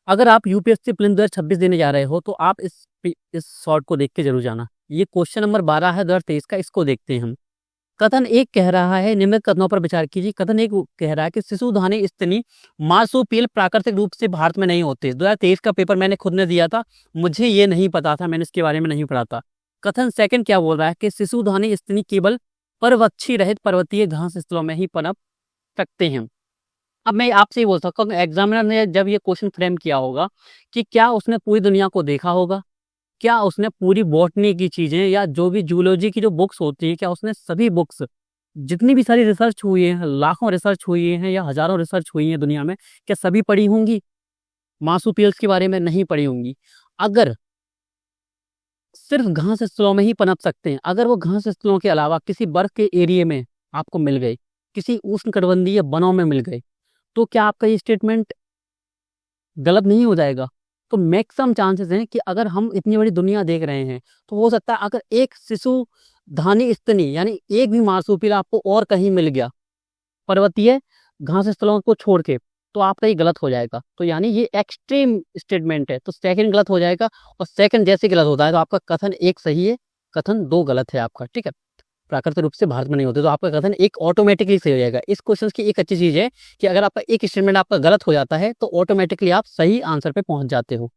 अगर आप UPSC prelims 2026 देने जा रहे हो तो आप इस शॉर्ट को देख के जरूर जाना। ये क्वेश्चन नंबर 12 है 2023 का, इसको देखते हैं हम। कथन एक कह रहा है, निम्नलिखित कथनों पर विचार कीजिए। कथन एक कह रहा है कि शिशुधानी स्तनी मार्सुपियल प्राकृतिक रूप से भारत में नहीं होते। 2023 का पेपर मैंने खुद ने दिया था, मुझे ये नहीं पता था, मैंने इसके बारे में नहीं पढ़ा था। कथन सेकंड क्या बोल रहा है कि शिशुधानी स्तनी केवल पर्वतक्षी रहित पर्वतीय घास स्थलों में ही पनप सकते हैं। अब मैं आपसे ही बोल सकता हूँ, एग्जामिनर ने जब ये क्वेश्चन फ्रेम किया होगा कि क्या उसने पूरी दुनिया को देखा होगा, क्या उसने पूरी बॉटनी की चीजें या जो भी जूलॉजी की जो बुक्स होती है, क्या उसने सभी बुक्स जितनी भी सारी रिसर्च हुई है, लाखों रिसर्च हुई है या हजारों रिसर्च हुई है दुनिया में, क्या सभी पढ़ी होंगी? मार्सुपियल्स के बारे में नहीं पढ़ी होंगी। अगर सिर्फ घास स्थलों में ही पनप सकते हैं, अगर वो घास स्थलों के अलावा किसी बर्फ के एरिया में आपको मिल गए, किसी उष्णकटिबंधीय वनों में मिल गए, तो क्या आपका ये स्टेटमेंट गलत नहीं हो जाएगा? तो मैक्सिमम चांसेस हैं कि अगर हम इतनी बड़ी दुनिया देख रहे हैं तो हो सकता है अगर एक शिशु धानी स्तनी यानी एक भी मार्सुपियल आपको और कहीं मिल गया पर्वतीय घास स्थलों को छोड़ के, तो आपका ये गलत हो जाएगा। तो यानी ये एक्सट्रीम स्टेटमेंट है, तो सेकंड गलत हो जाएगा। और सेकंड जैसे गलत होता है तो आपका कथन एक सही है, कथन दो गलत है आपका, ठीक है। प्राकृतिक रूप से भारत में नहीं होते, तो आपका कथन एक ऑटोमेटिकली सही हो जाएगा। इस क्वेश्चन की एक अच्छी चीज है कि अगर आपका एक स्टेटमेंट आपका गलत हो जाता है तो ऑटोमेटिकली आप सही आंसर पे पहुंच जाते हो।